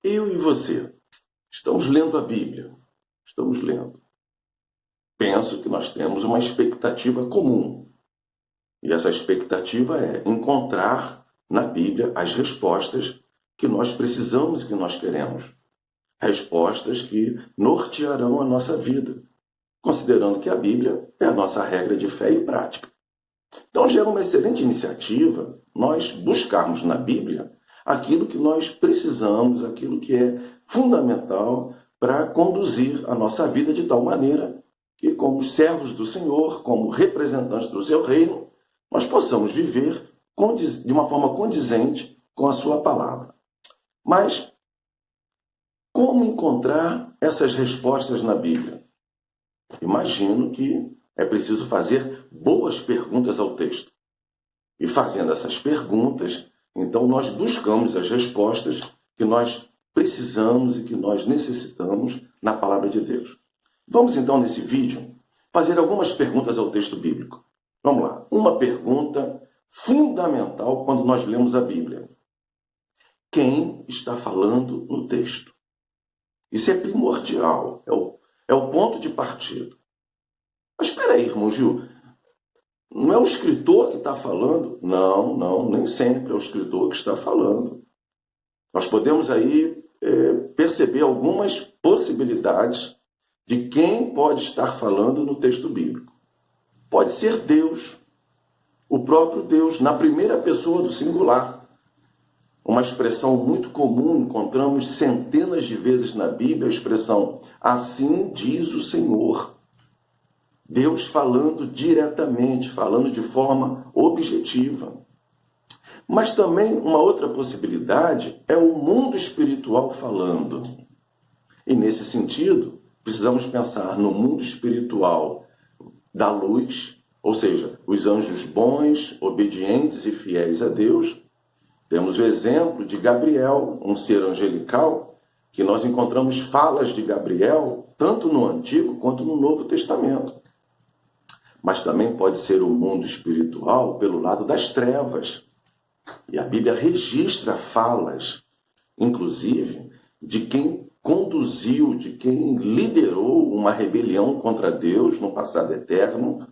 Eu e você estamos lendo a Bíblia. Estamos lendo. Penso que nós temos uma expectativa comum. E essa expectativa é encontrar na Bíblia as respostas que nós precisamos e que nós queremos. Respostas que nortearão a nossa vida, considerando que a Bíblia é a nossa regra de fé e prática. Então gera uma excelente iniciativa nós buscarmos na Bíblia aquilo que nós precisamos, aquilo que é fundamental para conduzir a nossa vida de tal maneira que, como servos do Senhor, como representantes do seu reino, nós possamos viver de uma forma condizente com a sua palavra. Mas como encontrar essas respostas na Bíblia? Imagino que é preciso fazer boas perguntas ao texto. E fazendo essas perguntas, então nós buscamos as respostas que nós precisamos e que nós necessitamos na palavra de Deus. Vamos então nesse vídeo fazer algumas perguntas ao texto bíblico. Vamos lá. Uma pergunta fundamental quando nós lemos a Bíblia. Quem está falando no texto? Isso é primordial, é o ponto de partida. Mas espera aí, irmão Gil, não é o escritor que está falando? Não, nem sempre é o escritor que está falando. Nós podemos aí perceber algumas possibilidades de quem pode estar falando no texto bíblico. Pode ser Deus, o próprio Deus, na primeira pessoa do singular. Uma expressão muito comum, encontramos centenas de vezes na Bíblia, a expressão assim diz o Senhor. Deus falando diretamente, falando de forma objetiva. Mas também uma outra possibilidade é o mundo espiritual falando. E nesse sentido, precisamos pensar no mundo espiritual da luz, ou seja, os anjos bons, obedientes e fiéis a Deus. Temos o exemplo de Gabriel, um ser angelical, que nós encontramos falas de Gabriel tanto no Antigo quanto no Novo Testamento. Mas também pode ser o mundo espiritual pelo lado das trevas. E a Bíblia registra falas, inclusive, de quem conduziu, de quem liderou uma rebelião contra Deus no passado eterno,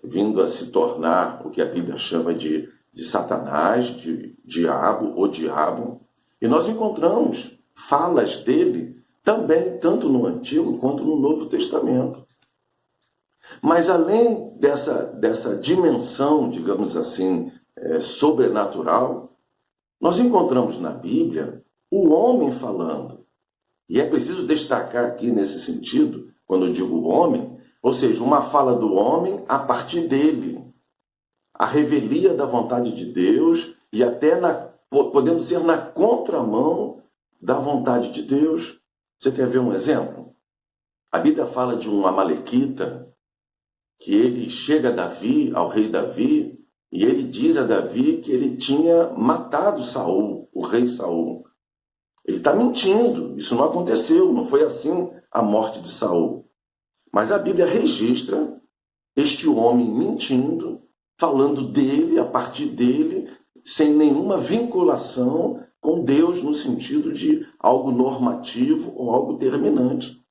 vindo a se tornar o que a Bíblia chama de Satanás, de diabo ou diabo. E nós encontramos falas dele também, tanto no Antigo quanto no Novo Testamento. Mas além dessa dimensão, digamos assim, sobrenatural, nós encontramos na Bíblia o homem falando. E é preciso destacar aqui nesse sentido, quando eu digo homem, ou seja, uma fala do homem a partir dele. A revelia da vontade de Deus e até podemos ser na contramão da vontade de Deus. Você quer ver um exemplo? A Bíblia fala de um amalequita que ele chega a Davi, ao rei Davi, e ele diz a Davi que ele tinha matado Saul, o rei Saul. Ele está mentindo, isso não aconteceu, não foi assim a morte de Saul. Mas a Bíblia registra este homem mentindo, falando dele, a partir dele, sem nenhuma vinculação com Deus no sentido de algo normativo ou algo terminante.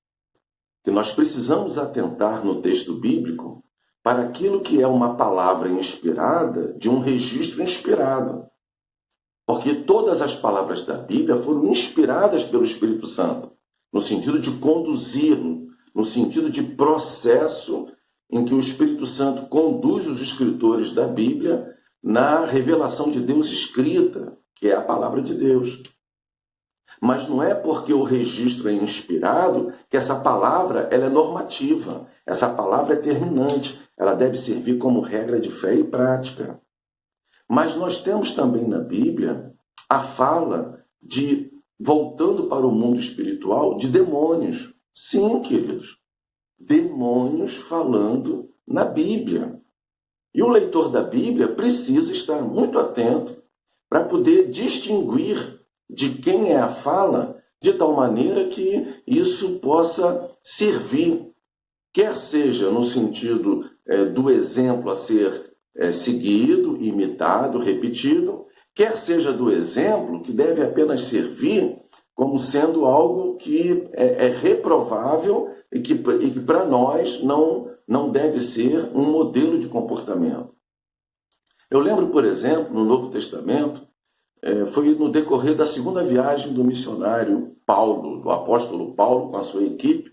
Que nós precisamos atentar no texto bíblico para aquilo que é uma palavra inspirada de um registro inspirado. Porque todas as palavras da Bíblia foram inspiradas pelo Espírito Santo, no sentido de conduzir, no sentido de processo em que o Espírito Santo conduz os escritores da Bíblia na revelação de Deus escrita, que é a palavra de Deus. Mas não é porque o registro é inspirado que essa palavra ela é normativa, essa palavra é terminante, ela deve servir como regra de fé e prática. Mas nós temos também na Bíblia a fala de, voltando para o mundo espiritual, de demônios. Sim, queridos, demônios falando na Bíblia. E o leitor da Bíblia precisa estar muito atento para poder distinguir de quem é a fala, de tal maneira que isso possa servir, quer seja no sentido do exemplo a ser seguido, imitado, repetido, quer seja do exemplo que deve apenas servir como sendo algo que é reprovável e que para nós não deve ser um modelo de comportamento. Eu lembro, por exemplo, no Novo Testamento, foi no decorrer da segunda viagem do missionário Paulo, do apóstolo Paulo, com a sua equipe,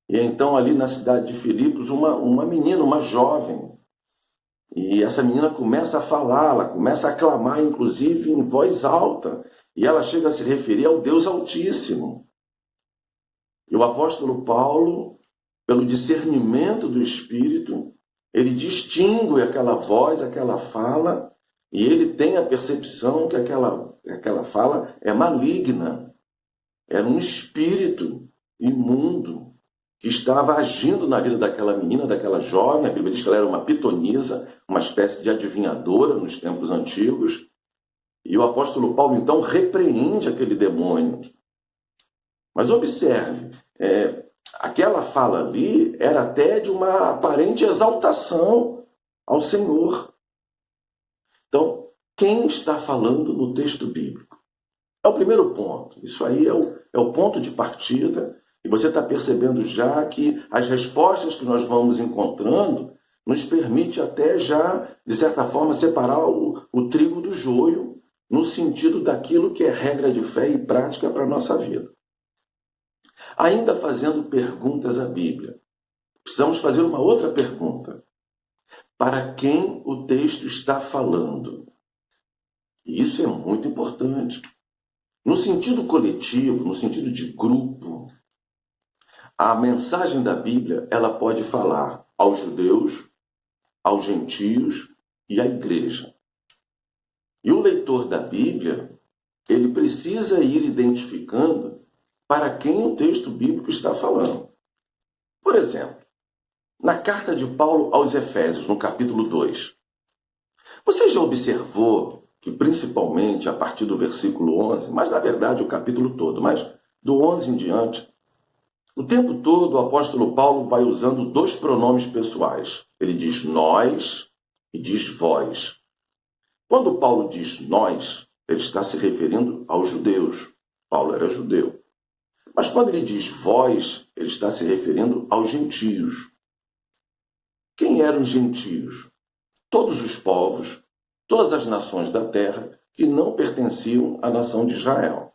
e então ali na cidade de Filipos, uma menina, uma jovem, e essa menina começa a falar, ela começa a clamar, inclusive em voz alta, e ela chega a se referir ao Deus Altíssimo. E o apóstolo Paulo, pelo discernimento do Espírito, ele distingue aquela voz, aquela fala, e ele tem a percepção que aquela fala é maligna. Era um espírito imundo que estava agindo na vida daquela menina, daquela jovem. A Bíblia diz que ela era uma pitonisa, uma espécie de adivinhadora nos tempos antigos. E o apóstolo Paulo, então, repreende aquele demônio. Mas observe, aquela fala ali era até de uma aparente exaltação ao Senhor. Então, quem está falando no texto bíblico? É o primeiro ponto. Isso aí é o ponto de partida. E você está percebendo já que as respostas que nós vamos encontrando nos permite até já, de certa forma, separar o trigo do joio no sentido daquilo que é regra de fé e prática para a nossa vida. Ainda fazendo perguntas à Bíblia, precisamos fazer uma outra pergunta. Para quem o texto está falando? E isso é muito importante. No sentido coletivo, no sentido de grupo, a mensagem da Bíblia ela pode falar aos judeus, aos gentios e à igreja. E o leitor da Bíblia, ele precisa ir identificando para quem o texto bíblico está falando. Por exemplo, na carta de Paulo aos Efésios, no capítulo 2, você já observou que principalmente a partir do versículo 11, mas na verdade o capítulo todo, mas do 11 em diante, o tempo todo o apóstolo Paulo vai usando dois pronomes pessoais. Ele diz nós e diz vós. Quando Paulo diz nós, ele está se referindo aos judeus. Paulo era judeu. Mas quando ele diz vós, ele está se referindo aos gentios. Quem eram os gentios? Todos os povos, todas as nações da terra que não pertenciam à nação de Israel.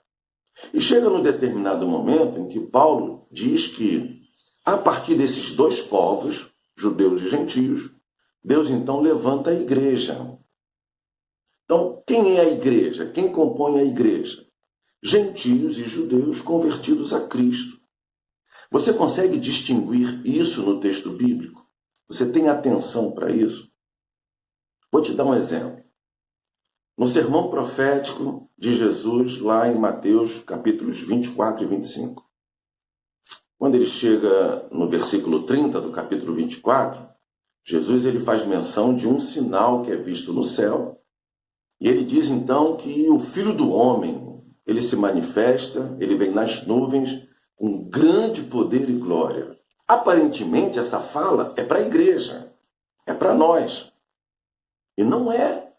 E chega num determinado momento em que Paulo diz que, a partir desses dois povos, judeus e gentios, Deus então levanta a igreja. Então, quem é a igreja? Quem compõe a igreja? Gentios e judeus convertidos a Cristo. Você consegue distinguir isso no texto bíblico? Você tem atenção para isso? Vou te dar um exemplo. No sermão profético de Jesus, lá em Mateus, capítulos 24 e 25. Quando ele chega no versículo 30 do capítulo 24, Jesus ele faz menção de um sinal que é visto no céu, e ele diz então que o Filho do Homem, ele se manifesta, ele vem nas nuvens com grande poder e glória. Aparentemente essa fala é para a igreja, é para nós. E não é.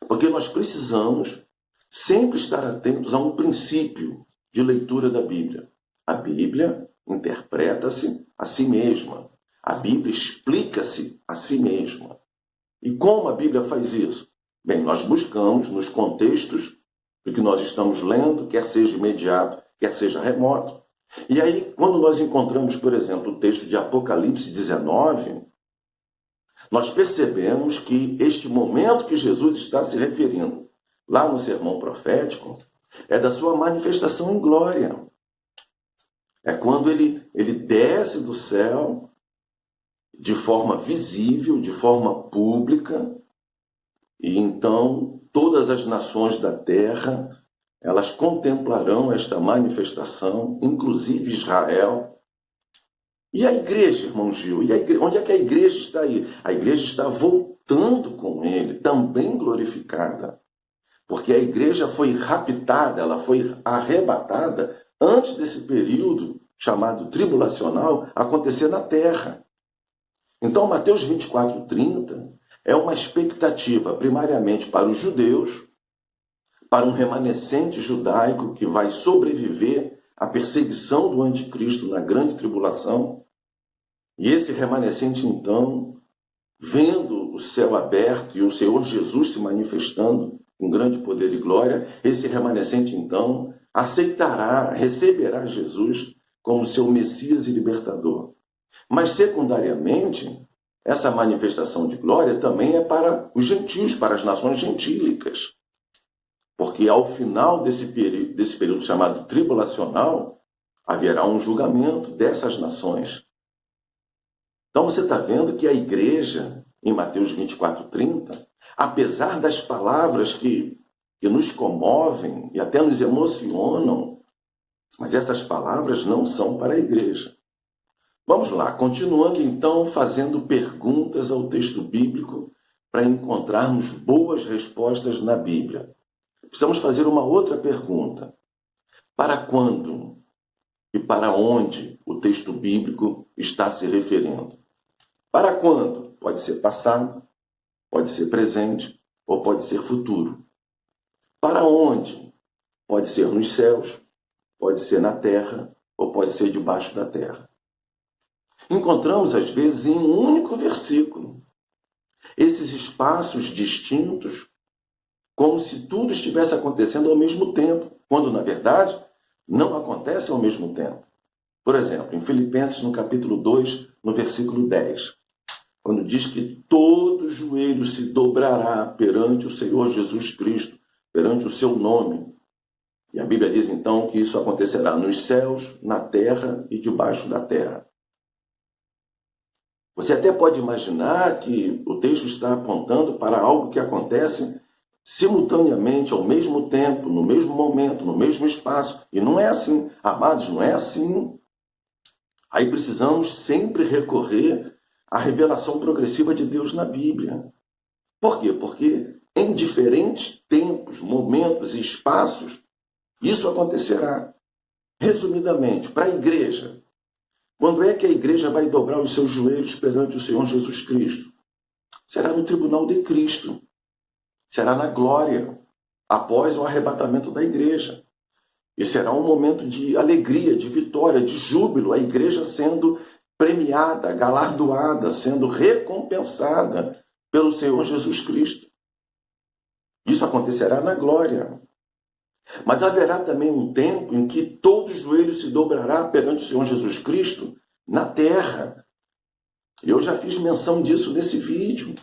Porque nós precisamos sempre estar atentos a um princípio de leitura da Bíblia. A Bíblia interpreta-se a si mesma. A Bíblia explica-se a si mesma. E como a Bíblia faz isso? Bem, nós buscamos nos contextos do que nós estamos lendo, quer seja imediato, quer seja remoto. E aí, quando nós encontramos, por exemplo, o texto de Apocalipse 19, nós percebemos que este momento que Jesus está se referindo lá no sermão profético é da sua manifestação em glória. É quando ele desce do céu de forma visível, de forma pública, e então todas as nações da terra, elas contemplarão esta manifestação, inclusive Israel. E a igreja, irmão Gil? Onde é que a igreja está aí? A igreja está voltando com ele, também glorificada. Porque a igreja foi raptada, ela foi arrebatada antes desse período chamado tribulacional acontecer na terra. Então, Mateus 24, 30 é uma expectativa primariamente para os judeus, para um remanescente judaico que vai sobreviver à perseguição do anticristo na grande tribulação. E esse remanescente, então, vendo o céu aberto e o Senhor Jesus se manifestando com grande poder e glória, esse remanescente, então, aceitará, receberá Jesus como seu Messias e libertador. Mas, secundariamente, essa manifestação de glória também é para os gentios, para as nações gentílicas. Porque ao final desse período chamado tribulacional, haverá um julgamento dessas nações. Então você está vendo que a igreja, em Mateus 24:30, apesar das palavras que nos comovem e até nos emocionam, mas essas palavras não são para a igreja. Vamos lá, continuando então fazendo perguntas ao texto bíblico para encontrarmos boas respostas na Bíblia. Precisamos fazer uma outra pergunta. Para quando e para onde o texto bíblico está se referindo? Para quando? Pode ser passado, pode ser presente ou pode ser futuro. Para onde? Pode ser nos céus, pode ser na terra ou pode ser debaixo da terra. Encontramos, às vezes, em um único versículo esses espaços distintos, como se tudo estivesse acontecendo ao mesmo tempo, quando, na verdade, não acontece ao mesmo tempo. Por exemplo, em Filipenses, no capítulo 2, no versículo 10, quando diz que todo joelho se dobrará perante o Senhor Jesus Cristo, perante o seu nome. E a Bíblia diz, então, que isso acontecerá nos céus, na terra e debaixo da terra. Você até pode imaginar que o texto está apontando para algo que acontece simultaneamente, ao mesmo tempo, no mesmo momento, no mesmo espaço. E não é assim. Amados, não é assim. Aí precisamos sempre recorrer à revelação progressiva de Deus na Bíblia. Por quê? Porque em diferentes tempos, momentos e espaços, isso acontecerá. Resumidamente, para a igreja, quando é que a igreja vai dobrar os seus joelhos perante o Senhor Jesus Cristo? Será no tribunal de Cristo. Será na glória, após o arrebatamento da igreja. E será um momento de alegria, de vitória, de júbilo, a igreja sendo premiada, galardoada, sendo recompensada pelo Senhor Jesus Cristo. Isso acontecerá na glória. Mas haverá também um tempo em que todo joelho se dobrará perante o Senhor Jesus Cristo na terra. Eu já fiz menção disso nesse vídeo.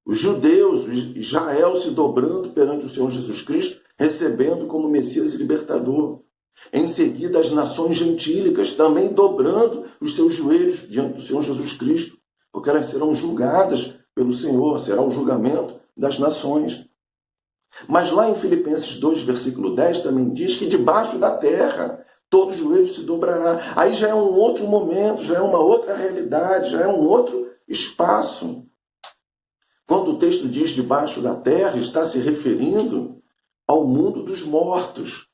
Os judeus, Israel se dobrando perante o Senhor Jesus Cristo, recebendo como Messias e libertador. Em seguida, as nações gentílicas também dobrando os seus joelhos diante do Senhor Jesus Cristo, porque elas serão julgadas pelo Senhor, será o julgamento das nações. Mas lá em Filipenses 2, versículo 10, também diz que debaixo da terra todo joelho se dobrará. Aí já é um outro momento, já é uma outra realidade, já é um outro espaço. Quando o texto diz debaixo da terra, está se referindo ao mundo dos mortos.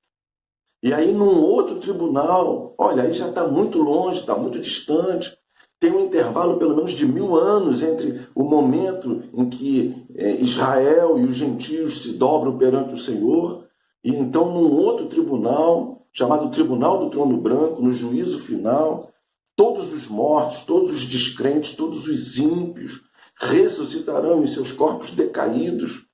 E aí num outro tribunal, olha, aí já está muito longe, está muito distante. Tem um intervalo pelo menos de 1000 anos entre o momento em que Israel e os gentios se dobram perante o Senhor, e então num outro tribunal, chamado Tribunal do Trono Branco, no juízo final, todos os mortos, todos os descrentes, todos os ímpios ressuscitarão em seus corpos decaídos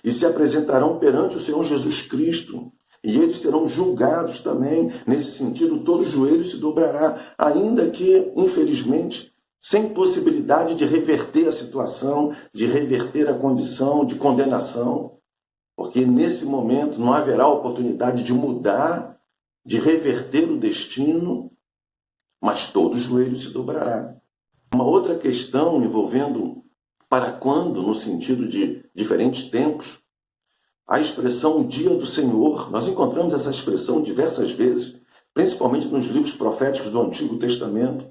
e se apresentarão perante o Senhor Jesus Cristo. E eles serão julgados também. Nesse sentido, todo joelho se dobrará, ainda que, infelizmente, sem possibilidade de reverter a situação, de reverter a condição de condenação. Porque nesse momento não haverá oportunidade de mudar, de reverter o destino, mas todo joelho se dobrará. Uma outra questão envolvendo para quando, no sentido de diferentes tempos, a expressão dia do Senhor, nós encontramos essa expressão diversas vezes, principalmente nos livros proféticos do Antigo Testamento.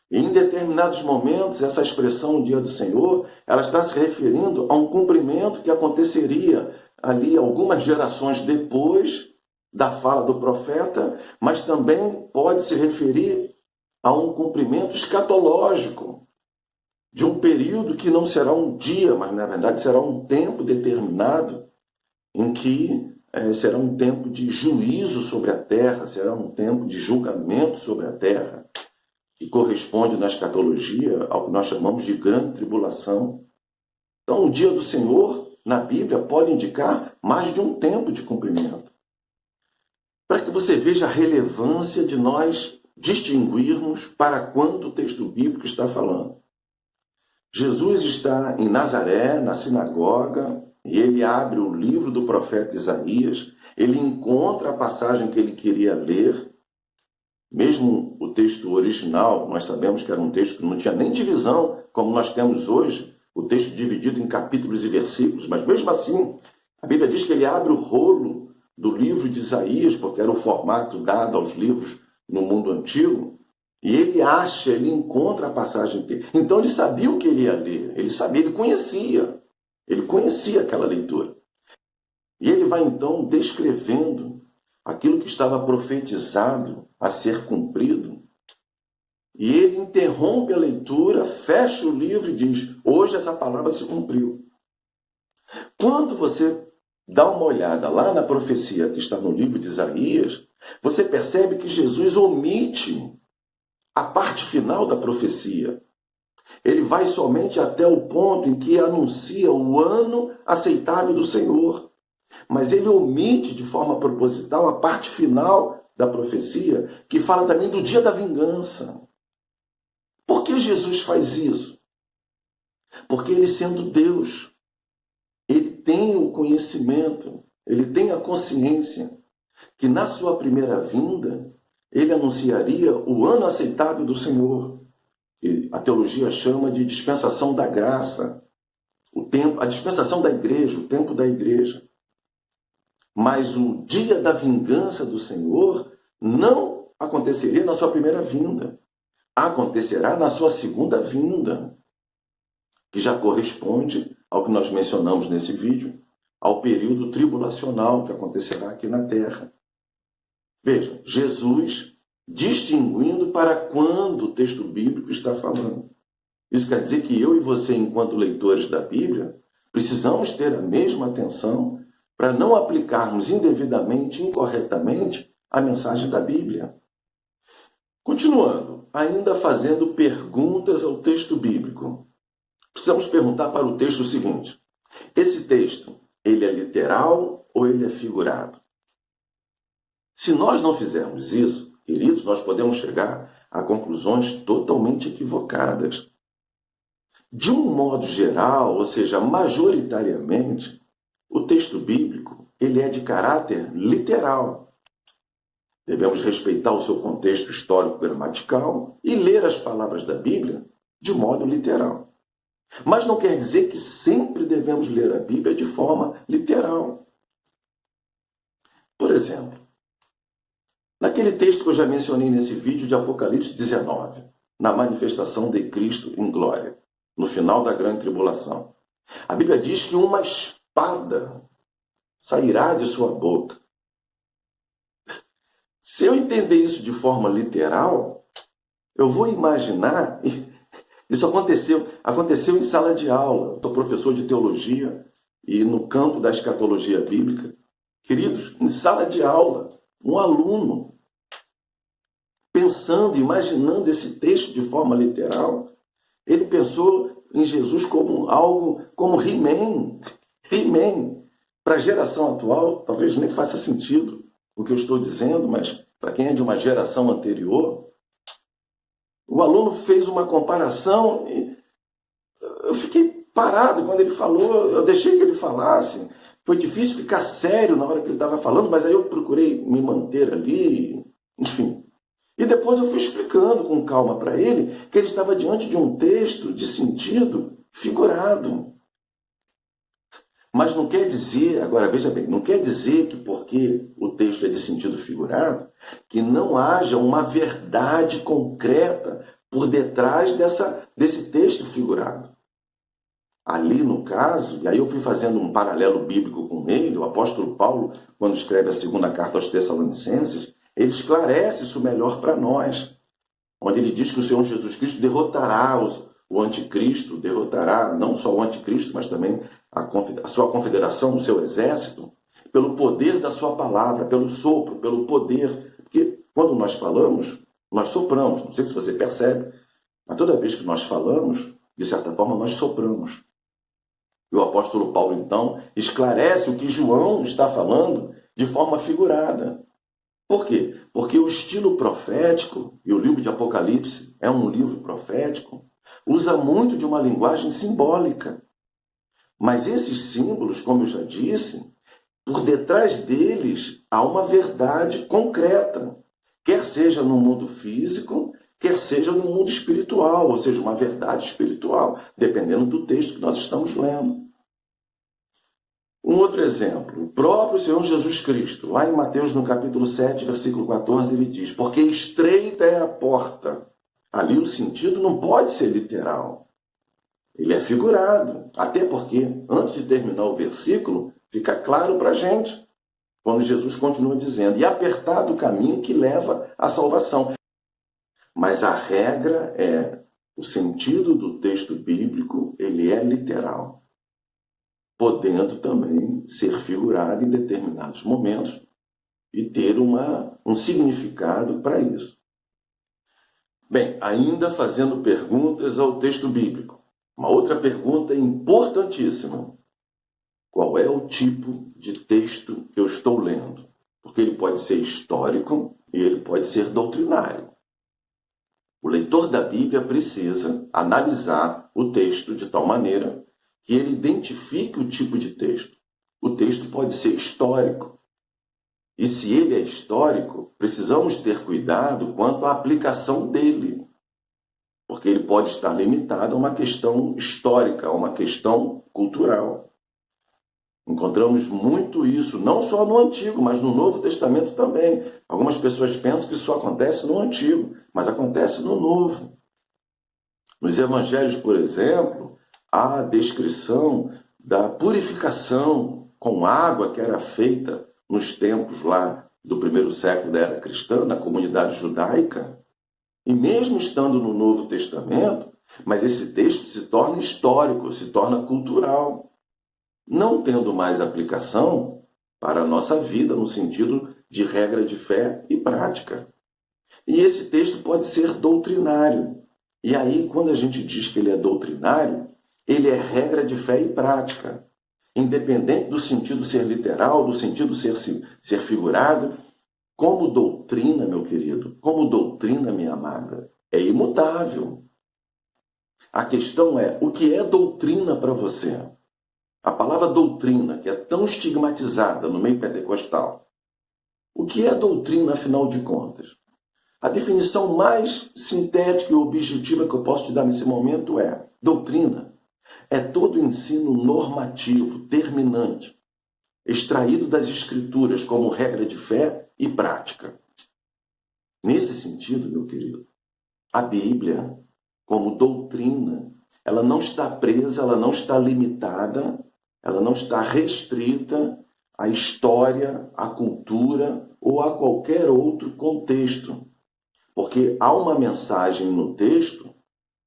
E em determinados momentos, essa expressão dia do Senhor, ela está se referindo a um cumprimento que aconteceria ali algumas gerações depois da fala do profeta, mas também pode se referir a um cumprimento escatológico, de um período que não será um dia, mas na verdade será um tempo determinado, em que será um tempo de juízo sobre a terra, será um tempo de julgamento sobre a terra, que corresponde na escatologia ao que nós chamamos de grande tribulação. Então, o dia do Senhor, na Bíblia, pode indicar mais de um tempo de cumprimento. Para que você veja a relevância de nós distinguirmos para quando o texto bíblico está falando. Jesus está em Nazaré, na sinagoga, e ele abre o livro do profeta Isaías, ele encontra a passagem que ele queria ler. Mesmo o texto original, nós sabemos que era um texto que não tinha nem divisão, como nós temos hoje, o texto dividido em capítulos e versículos, mas mesmo assim, a Bíblia diz que ele abre o rolo do livro de Isaías, porque era o formato dado aos livros no mundo antigo, e ele encontra a passagem que... Então ele sabia o que ele ia ler, ele sabia, ele conhecia aquela leitura. E ele vai então descrevendo aquilo que estava profetizado a ser cumprido, e ele interrompe a leitura, fecha o livro e diz: hoje essa palavra se cumpriu. Quando você dá uma olhada lá na profecia que está no livro de Isaías, você percebe que Jesus omite a parte final da profecia. Ele vai somente até o ponto em que anuncia o ano aceitável do Senhor. Mas ele omite de forma proposital a parte final da profecia, que fala também do dia da vingança. Por que Jesus faz isso? Porque ele, sendo Deus, ele tem o conhecimento, ele tem a consciência que na sua primeira vinda ele anunciaria o ano aceitável do Senhor. Que a teologia chama de dispensação da graça, a dispensação da igreja, o tempo da igreja. Mas o dia da vingança do Senhor não aconteceria na sua primeira vinda. Acontecerá na sua segunda vinda, que já corresponde ao que nós mencionamos nesse vídeo, ao período tribulacional que acontecerá aqui na Terra. Veja, Jesus distinguindo para quando o texto bíblico está falando. Isso quer dizer que eu e você, enquanto leitores da Bíblia, precisamos ter a mesma atenção para não aplicarmos indevidamente, incorretamente, a mensagem da Bíblia. Continuando, ainda fazendo perguntas ao texto bíblico, precisamos perguntar para o texto o seguinte: esse texto, ele é literal ou ele é figurado? Se nós não fizermos isso, queridos, nós podemos chegar a conclusões totalmente equivocadas. De um modo geral, ou seja, majoritariamente, o texto bíblico ele é de caráter literal. Devemos respeitar o seu contexto histórico-gramatical e ler as palavras da Bíblia de modo literal. Mas não quer dizer que sempre devemos ler a Bíblia de forma literal. Por exemplo, naquele texto que eu já mencionei nesse vídeo de Apocalipse 19, na manifestação de Cristo em glória, no final da grande tribulação, a Bíblia diz que uma espada sairá de sua boca. Se eu entender isso de forma literal, eu vou imaginar... Isso aconteceu em sala de aula. Sou professor de teologia e no campo da escatologia bíblica. Queridos, em sala de aula, um aluno, pensando, imaginando esse texto de forma literal, ele pensou em Jesus como algo, como He-Man. He-Man. Para a geração atual, talvez nem faça sentido o que eu estou dizendo, mas para quem é de uma geração anterior, o aluno fez uma comparação e eu fiquei parado quando ele falou, eu deixei que ele falasse. Foi difícil ficar sério na hora que ele estava falando, mas aí eu procurei me manter ali, enfim. E depois eu fui explicando com calma para ele que ele estava diante de um texto de sentido figurado. Mas não quer dizer, agora veja bem, não quer dizer que porque o texto é de sentido figurado, que não haja uma verdade concreta por detrás desse texto figurado. Ali no caso, e aí eu fui fazendo um paralelo bíblico com ele, o apóstolo Paulo, quando escreve a segunda carta aos Tessalonicenses, ele esclarece isso melhor para nós, onde ele diz que o Senhor Jesus Cristo derrotará o anticristo, derrotará não só o anticristo, mas também a sua confederação, o seu exército, pelo poder da sua palavra, pelo sopro, pelo poder. Porque quando nós falamos, nós sopramos. Não sei se você percebe, mas toda vez que nós falamos, de certa forma, nós sopramos. E o apóstolo Paulo, então, esclarece o que João está falando de forma figurada. Por quê? Porque o estilo profético, e o livro de Apocalipse é um livro profético, usa muito de uma linguagem simbólica. Mas esses símbolos, como eu já disse, por detrás deles há uma verdade concreta, quer seja no mundo físico, quer seja no mundo espiritual, ou seja, uma verdade espiritual, dependendo do texto que nós estamos lendo. Um outro exemplo, o próprio Senhor Jesus Cristo, lá em Mateus, no capítulo 7, versículo 14, ele diz: porque estreita é a porta. Ali o sentido não pode ser literal. Ele é figurado. Até porque, antes de terminar o versículo, fica claro para a gente, quando Jesus continua dizendo: e apertado o caminho que leva à salvação. Mas a regra é, o sentido do texto bíblico, ele é literal, podendo também ser figurado em determinados momentos e ter um significado para isso. Bem, ainda fazendo perguntas ao texto bíblico. Uma outra pergunta importantíssima. Qual é o tipo de texto que eu estou lendo? Porque ele pode ser histórico e ele pode ser doutrinário. O leitor da Bíblia precisa analisar o texto de tal maneira que ele identifique o tipo de texto. O texto pode ser histórico. E se ele é histórico, precisamos ter cuidado quanto à aplicação dele. Porque ele pode estar limitado a uma questão histórica, a uma questão cultural. Encontramos muito isso, não só no Antigo, mas no Novo Testamento também. Algumas pessoas pensam que isso acontece no Antigo, mas acontece no Novo. Nos Evangelhos, por exemplo, há a descrição da purificação com água que era feita nos tempos lá do primeiro século da era cristã, na comunidade judaica. E mesmo estando no Novo Testamento, mas esse texto se torna histórico, se torna cultural, não tendo mais aplicação para a nossa vida no sentido de regra de fé e prática. E esse texto pode ser doutrinário. E aí, quando a gente diz que ele é doutrinário, ele é regra de fé e prática. Independente do sentido ser literal, do sentido ser figurado, como doutrina, meu querido, como doutrina, minha amada, é imutável. A questão é, o que é doutrina para você? A palavra doutrina, que é tão estigmatizada no meio pentecostal, o que é doutrina, afinal de contas? A definição mais sintética e objetiva que eu posso te dar nesse momento é: doutrina é todo ensino normativo, terminante, extraído das Escrituras como regra de fé e prática. Nesse sentido, meu querido, a Bíblia, como doutrina, ela não está presa, ela não está limitada, ela não está restrita à história, à cultura ou a qualquer outro contexto. Porque há uma mensagem no texto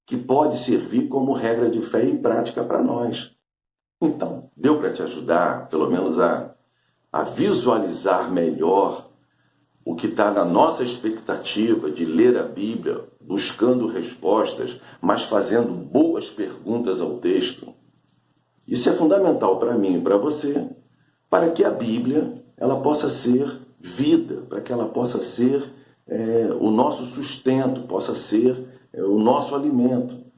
que pode servir como regra de fé e prática para nós. Então, deu para te ajudar, pelo menos, a visualizar melhor o que está na nossa expectativa de ler a Bíblia, buscando respostas, mas fazendo boas perguntas ao texto? Isso é fundamental para mim e para você, para que a Bíblia ela possa ser vida, para que ela possa ser o nosso sustento, possa ser o nosso alimento.